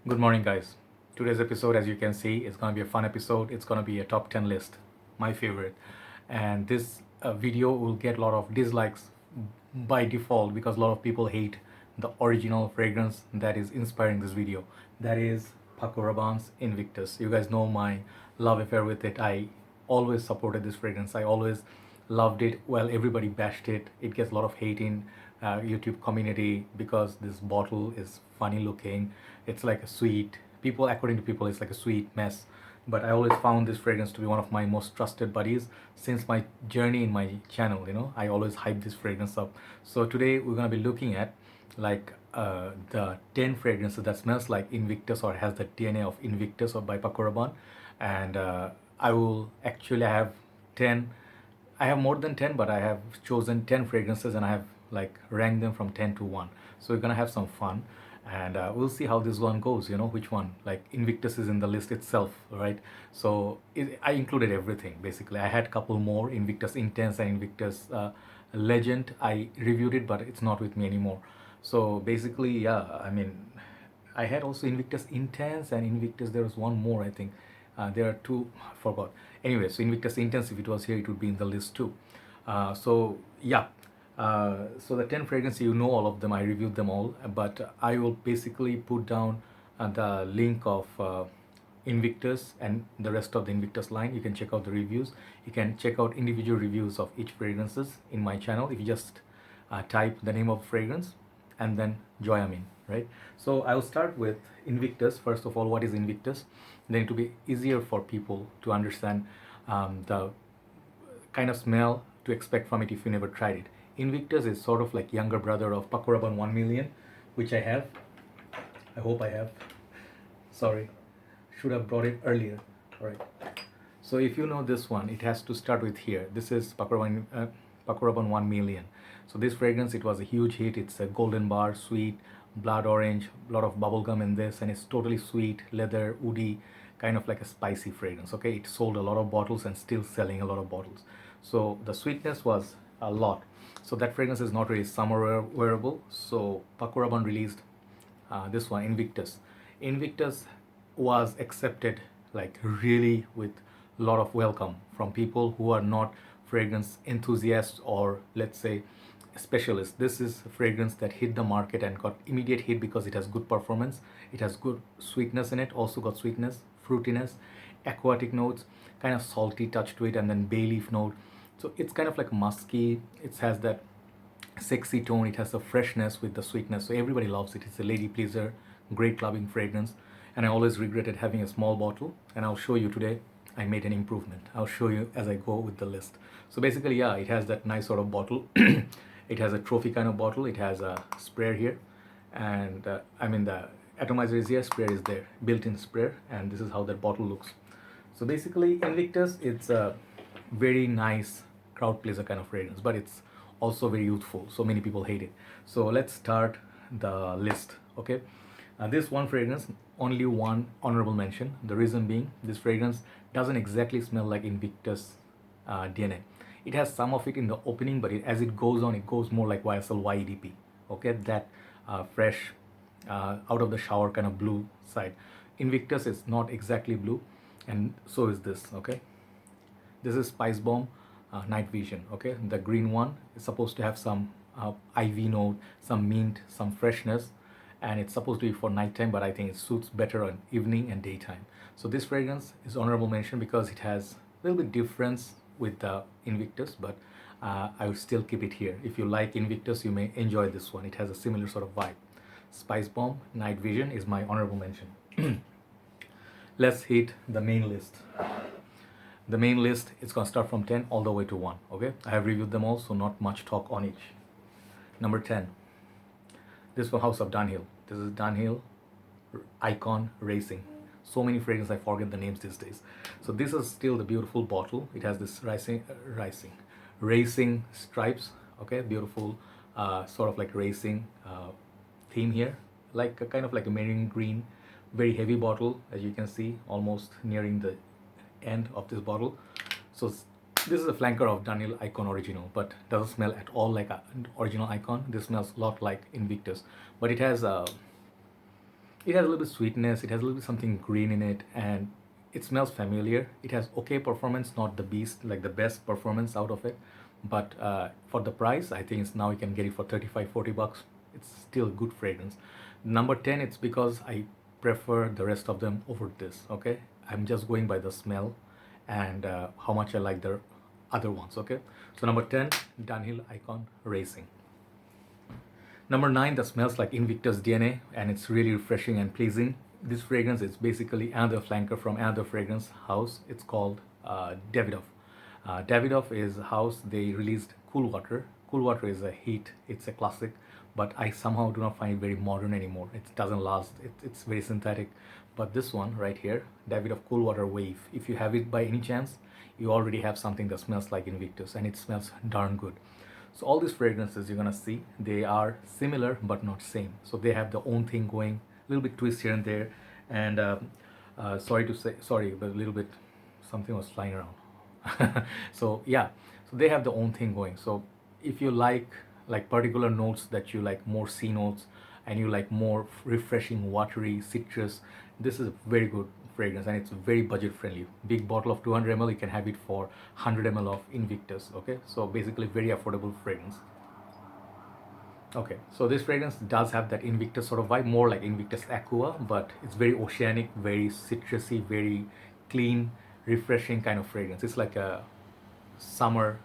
Good morning, guys. Today's episode, as you can see, is going to be a fun episode. It's going to be a top 10 list, my favorite. And this video will get a lot of dislikes by default because a lot of people hate the original fragrance that is inspiring this video. That is Paco Rabanne's Invictus. You guys know my love affair with it. I always supported this fragrance. I always loved it. Well, everybody bashed it. It gets a lot of hate in YouTube community because this bottle is funny looking. It's like a sweet, people, according to people, it's like a sweet mess. But I always found this fragrance to be one of my most trusted buddies since my journey in my channel. I always hype this fragrance up. So today we're going to be looking at like the 10 fragrances that smells like Invictus or has the DNA of Invictus or by Paco Rabanne. And I have 10. I have more than 10, but I have chosen 10 fragrances and I have like ranked them from 10 to 1. So we're gonna have some fun and we'll see how this one goes, which one. Like Invictus is in the list itself, right? So I included everything basically. I had a couple more, Invictus Intense and Invictus Legend. I reviewed it, but it's not with me anymore. So basically, yeah, I had also Invictus Intense and Invictus, there was one more, I think. There are two, I forgot. Anyway, so Invictus Intense, if it was here, it would be in the list too. So yeah, so the 10 fragrances, you know all of them, I reviewed them all, but I will basically put down the link of Invictus and the rest of the Invictus line. You can check out the reviews. You can check out individual reviews of each fragrances in my channel if you just type the name of the fragrance and then join Amin, right? So I'll start with Invictus. First of all, what is Invictus? Then it will be easier for people to understand the kind of smell to expect from it if you never tried it. Invictus is sort of like younger brother of Paco Rabanne 1 million, which I have. I hope I have. Sorry, should have brought it earlier. All right. So if you know this one, it has to start with here. This is Paco Rabanne 1 million. So this fragrance, it was a huge hit. It's a golden bar, sweet, blood orange, a lot of bubble gum in this, and it's totally sweet, leather, woody, kind of like a spicy fragrance. Okay, it sold a lot of bottles and still selling a lot of bottles. So the sweetness was a lot. So that fragrance is not really summer wearable. So Paco Rabanne released this one, Invictus. Invictus was accepted like really with a lot of welcome from people who are not fragrance enthusiasts or let's say specialists. This is a fragrance that hit the market and got immediate hit because it has good performance. It has good sweetness in it, also got sweetness, fruitiness, aquatic notes, kind of salty touch to it, and then bay leaf note. So it's kind of like musky. It has that sexy tone. It has the freshness with the sweetness. So everybody loves it. It's a lady pleaser, great clubbing fragrance. And I always regretted having a small bottle. And I'll show you today. I made an improvement. I'll show you as I go with the list. So basically, yeah, it has that nice sort of bottle. It has a trophy kind of bottle. It has a sprayer here. And the atomizer is here, sprayer is there, built-in sprayer. And this is how that bottle looks. So basically, Invictus, it's a very nice crowd pleaser kind of fragrance, but it's also very youthful. So many people hate it. So let's start the list, okay? This one fragrance, only one honorable mention. The reason being, this fragrance doesn't exactly smell like Invictus DNA. It has some of it in the opening, but as it goes on, it goes more like YSL YEDP, okay? That fresh, out of the shower kind of blue side. Invictus is not exactly blue, and so is this, okay? This is Spicebomb Nightvision, okay? The green one is supposed to have some ivy note, some mint, some freshness, and it's supposed to be for nighttime, but I think it suits better on evening and daytime. So this fragrance is honorable mention because it has a little bit difference with the Invictus, but I would still keep it here. If you like Invictus, you may enjoy this one. It has a similar sort of vibe. Spicebomb Nightvision is my honorable mention. Let's hit the main list. The main list is going to start from 10 all the way to 1, okay? I have reviewed them all, so not much talk on each. Number 10. This from House of Dunhill. This is Dunhill Icon Racing. So many fragrances, I forget the names these days. So this is still the beautiful bottle. It has this racing stripes, okay? Beautiful, sort of like racing theme here. Like a kind of like a marine green, very heavy bottle, as you can see, almost nearing the end of this bottle. So this is a flanker of Dunhill Icon Original, but doesn't smell at all like an original Icon. This smells a lot like Invictus, but it has It has a little bit sweetness, it has a little bit something green in it, and it smells familiar. It has okay performance, not the beast, like the best performance out of it. But for the price, I think it's now you can get it for 35, 40 bucks. It's still good fragrance. Number 10, it's because I prefer the rest of them over this, okay? I'm just going by the smell and how much I like the other ones, okay? So number 10, Dunhill Icon Racing. Number 9, that smells like Invictus DNA, and it's really refreshing and pleasing. This fragrance is basically another flanker from another fragrance house. It's called Davidoff. Davidoff is a house, they released Cool Water. Cool Water is a hit, it's a classic, but I somehow do not find it very modern anymore. It doesn't last, it's very synthetic. But this one right here, Davidoff Cool Water Wave, if you have it by any chance, you already have something that smells like Invictus, and it smells darn good. So all these fragrances you're gonna see, they are similar but not same. So they have their own thing going, a little bit twist here and there. And sorry, but a little bit, something was flying around. So yeah, so they have their own thing going. So if you like particular notes that you like, more C notes, and you like more refreshing, watery, citrus, this is a very good fragrance, and it's very budget friendly. Big bottle of 200 ml, you can have it for 100 ml of Invictus, okay? So basically very affordable fragrance. Okay, so this fragrance does have that Invictus sort of vibe, more like Invictus Aqua, but it's very oceanic, very citrusy, very clean, refreshing kind of fragrance. It's like a summer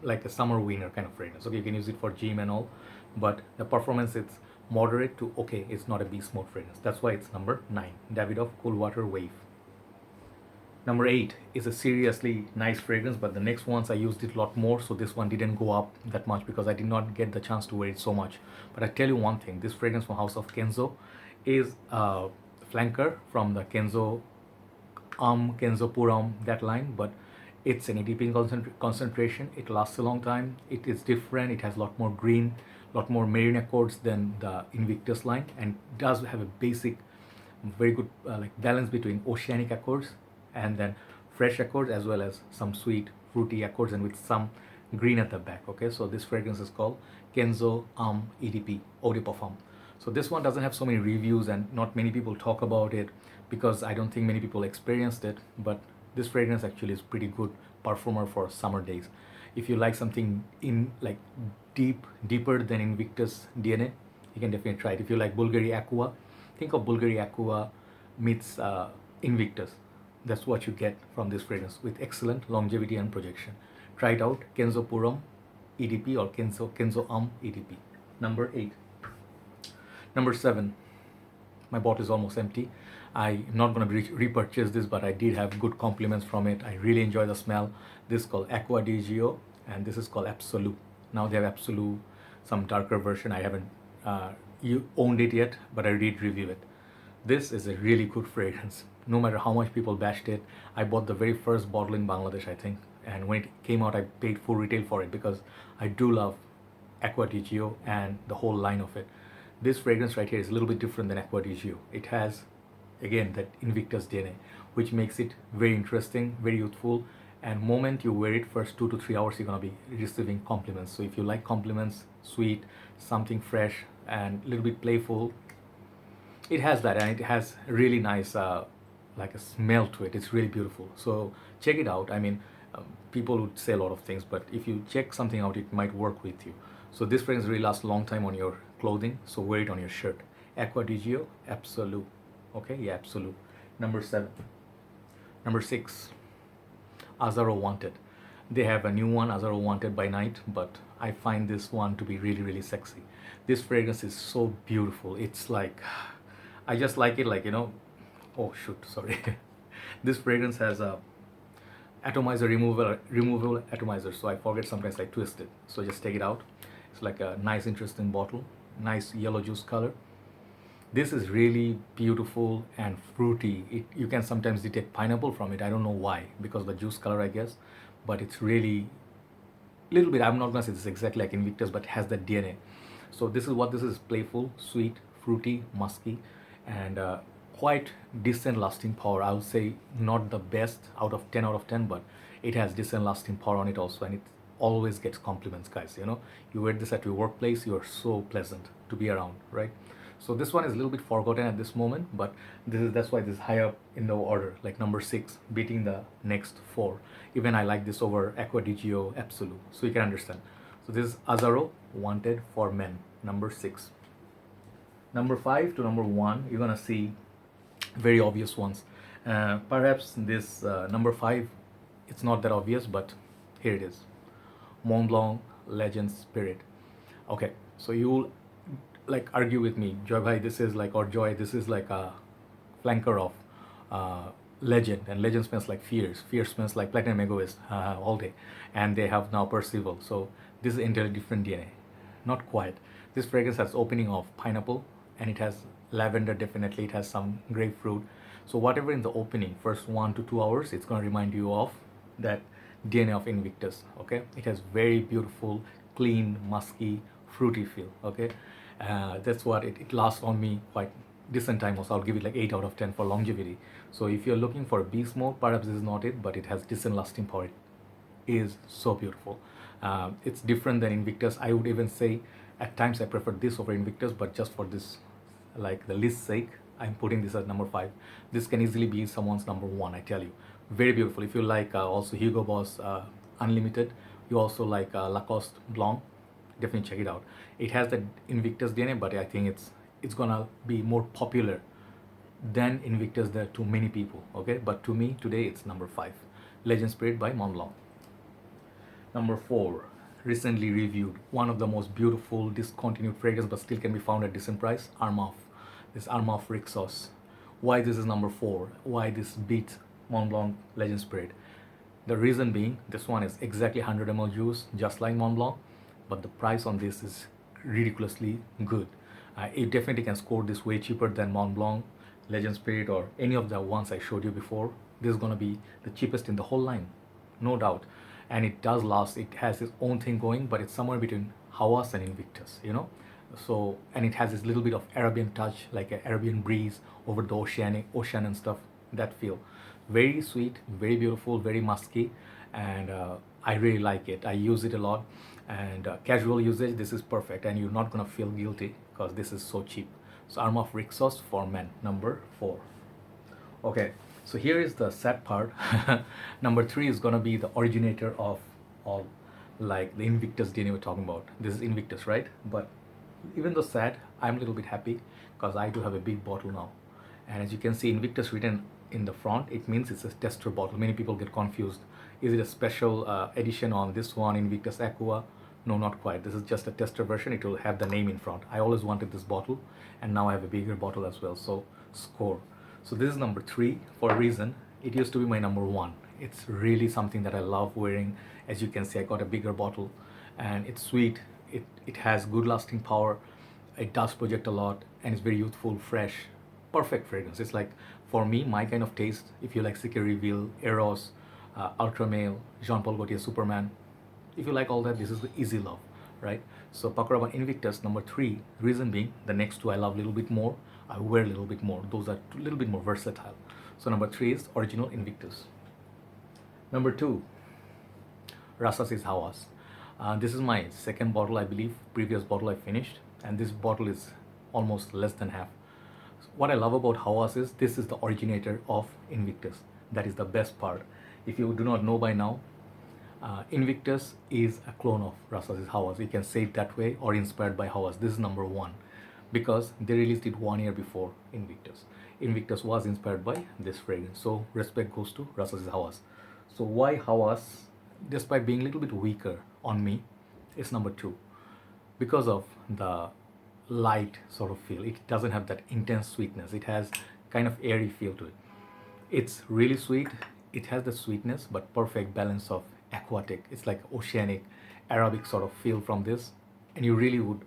winter kind of fragrance. Okay, you can use it for gym and all, but the performance, it's moderate to okay. It's not a beast mode fragrance. That's why it's number 9, Davidoff Cool Water Wave. Number 8 is a seriously nice fragrance, but the next ones I used it a lot more, so this one didn't go up that much because I did not get the chance to wear it so much. But I tell you one thing, this fragrance from House of Kenzo is a flanker from the Kenzo Kenzo Puram, that line, but it's an ATP concentration. It lasts a long time. It is different. It has a lot more green, a lot more marine accords than the Invictus line, and does have a basic, very good balance between oceanic accords and then fresh accords, as well as some sweet, fruity accords, and with some green at the back. Okay, so this fragrance is called Kenzo EDP Eau de Parfum. So this one doesn't have so many reviews, and not many people talk about it because I don't think many people experienced it. But this fragrance actually is pretty good perfumer for summer days. If you like something in like deeper than Invictus DNA, you can definitely try it. If you like Bulgari Aqua, think of Bulgari Aqua meets Invictus. That's what you get from this fragrance, with excellent longevity and projection. Try it out, Kenzo Puram EDP or Kenzo EDP. Number 8. Number 7. My bottle is almost empty. I'm not going to repurchase this, but I did have good compliments from it. I really enjoy the smell. This is called Aqua DGO, and this is called Absolu. Now they have Absolu, some darker version. I haven't you owned it yet, but I did review it. This is a really good fragrance. No matter how much people bashed it, I bought the very first bottle in Bangladesh, I think, and when it came out, I paid full retail for it because I do love Aqua DGO and the whole line of it. This fragrance right here is a little bit different than Aqua DGO. It has, again, that Invictus DNA, which makes it very interesting, very youthful, and moment you wear it, first 2 to 3 hours, you're gonna be receiving compliments. So if you like compliments, sweet, something fresh, and a little bit playful, it has that, and it has really nice like a smell to it. It's really beautiful. So check it out. I mean, people would say a lot of things, but if you check something out, it might work with you. So this fragrance really lasts a long time on your clothing, so wear it on your shirt. Aqua DGO Absolu. Okay, yeah, Absolu. Number 7. Number 6, Azzaro Wanted. They have a new one, Azzaro Wanted by Night, but I find this one to be really, really sexy. This fragrance is so beautiful. It's like, I just like it, like, you know, oh shoot, sorry. This fragrance has a atomizer removable atomizer, so I forget sometimes I twist it. So just take it out. It's like a nice, interesting bottle, nice yellow juice color. This is really beautiful and fruity. You can sometimes detect pineapple from it. I don't know why, because of the juice color, I guess. But it's really little bit. I'm not gonna say this exactly like Invictus, but it has that DNA. So this is what this is: playful, sweet, fruity, musky, and quite decent lasting power. I would say not the best out of 10, but it has decent lasting power on it also, and it always gets compliments, guys. You know, you wear this at your workplace, you are so pleasant to be around, right? So this one is a little bit forgotten at this moment, but that's why this is high up in the order, like number 6, beating the next 4. Even I like this over Aqua DGO Absolu, so you can understand. So this is Azzaro Wanted For Men, number 6. Number 5 to number 1, you're gonna see very obvious ones. Perhaps this number 5, it's not that obvious, but here it is. Mont Blanc Legend Spirit. Okay, so you'll like argue with me, Joy bhai, this is like, or Joy, this is like a flanker of Legend, and Legend smells like Fear smells like Platinum Egoist all day, and they have now Percival. So this is entirely different DNA. Not quite. This fragrance has opening of pineapple, and it has lavender, definitely it has some grapefruit. So whatever in the opening, first 1 to 2 hours, it's going to remind you of that DNA of Invictus. Okay, it has very beautiful, clean, musky, fruity feel. Okay, that's what it lasts on me quite decent time also. I'll give it like 8 out of 10 for longevity. So if you're looking for a beast mode, perhaps this is not it, but it has decent lasting power. It is so beautiful. It's different than Invictus. I would even say at times I prefer this over Invictus, but just for this, like the list sake, I'm putting this at number 5. This can easily be someone's number 1, I tell you. Very beautiful. If you like also Hugo Boss Unlimited, you also like Lacoste Blanc, definitely check it out. It has the Invictus DNA, but I think it's gonna be more popular than Invictus there to many people. Okay, but to me today it's number 5, Legend Spirit by Mont Blanc. Number 4, recently reviewed, one of the most beautiful discontinued fragrance but still can be found at decent price, Armaf. This Armaf Rixos. Why this is number 4? Why this beats Mont Blanc Legend Spirit? The reason being, this one is exactly 100 ml juice, just like Mont Blanc, but the price on this is ridiculously good. It definitely can score this way cheaper than Mont Blanc, Legend Spirit, or any of the ones I showed you before. This is gonna be the cheapest in the whole line, no doubt. And it does last. It has its own thing going, but it's somewhere between Hawas and Invictus, you know. So, and it has this little bit of Arabian touch, like an Arabian breeze over the ocean and stuff. That feel very sweet, very beautiful, very musky, and I really like it. I use it a lot, and casual usage, this is perfect, and you're not gonna feel guilty because this is so cheap. So Armaf Rixos for Men, number 4. Okay, so here is the sad part. Number 3 is gonna be the originator of all, like the Invictus DNA we're talking about. This is Invictus, right? But even though sad, I'm a little bit happy because I do have a big bottle now. And as you can see, Invictus written in the front, it means it's a tester bottle. Many people get confused. Is it a special edition on this one, Invictus Aqua? No, not quite. This is just a tester version. It will have the name in front. I always wanted this bottle, and now I have a bigger bottle as well. So score. So this is number 3 for a reason. It used to be my number 1. It's really something that I love wearing. As you can see, I got a bigger bottle, and it's sweet. It has good lasting power. It does project a lot, and it's very youthful, fresh, perfect fragrance. It's like, for me, my kind of taste. If you like Secret Reveal, Eros, Ultra Male, Jean Paul Gaultier Superman, if you like all that, this is the easy love, right? So Paco Rabanne Invictus, number 3. Reason being, the next 2 I love a little bit more. I wear a little bit more. Those are a little bit more versatile. So number 3 is original Invictus. Number 2, Rasasi Hawas. This is my second bottle, I believe. Previous bottle I finished, and this bottle is almost less than half. What I love about Hawas is this is the originator of Invictus. That is the best part. If you do not know by now, Invictus is a clone of Rasasi Hawas. You can say it that way, or inspired by Hawas. This is number 1 because they released it 1 year before Invictus. Invictus was inspired by this fragrance. So respect goes to Rasasi Hawas. So why Hawas, despite being a little bit weaker on me, is number 2? Because of the light sort of feel. It doesn't have that intense sweetness. It has kind of airy feel to it. It's really sweet. It has the sweetness, but perfect balance of aquatic. It's like oceanic, Arabic sort of feel from this, and you really would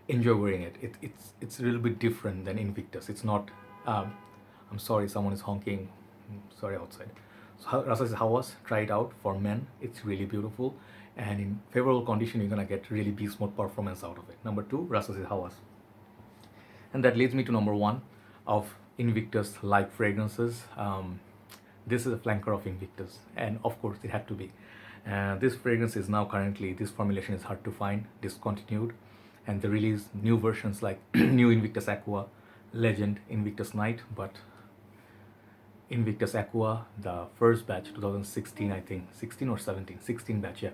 enjoy wearing it. It's a little bit different than Invictus. It's not. I'm sorry, someone is honking. Sorry, outside. So Rasasi Hawas, try it out for men. It's really beautiful, and in favorable condition, you're gonna get really beast mode performance out of it. Number 2, Rasasi Hawas. And that leads me to number 1 of Invictus-like fragrances. This is a flanker of Invictus, and of course it had to be. This fragrance is now currently, this formulation is hard to find, discontinued, and they release new versions like new Invictus Aqua, Legend, Invictus Night, but Invictus Aqua, the first batch, 2016, I think, 16 or 17, 16 batch, yeah.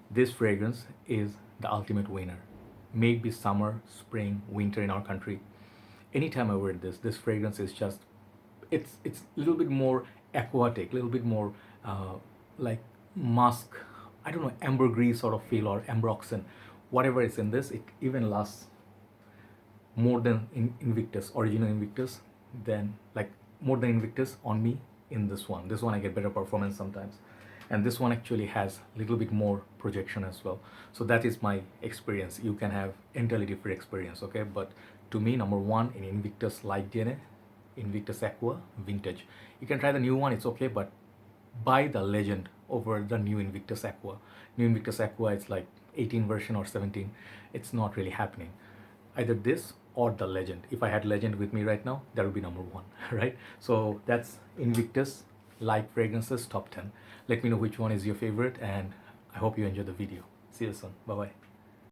This fragrance is the ultimate winner. May it be summer, spring, winter in our country. Anytime I wear this fragrance is just, it's a little bit more aquatic, a little bit more like musk, I don't know, ambergris sort of feel, or ambroxan. Whatever is in this, it even lasts more than in Invictus, original Invictus, then like more than Invictus on me in this one. This one I get better performance sometimes. And this one actually has a little bit more projection as well. So that is my experience. You can have entirely different experience, okay? But to me, number one in Invictus Light DNA, Invictus Aqua Vintage. You can try the new one, it's okay, but buy the Legend over the new Invictus Aqua. New Invictus Aqua, it's like 18 version or 17. It's not really happening. Either this or the Legend. If I had Legend with me right now, that would be number one, right? So that's Invictus Light Fragrances Top 10. Let me know which one is your favorite, and I hope you enjoyed the video. See you soon. Bye-bye.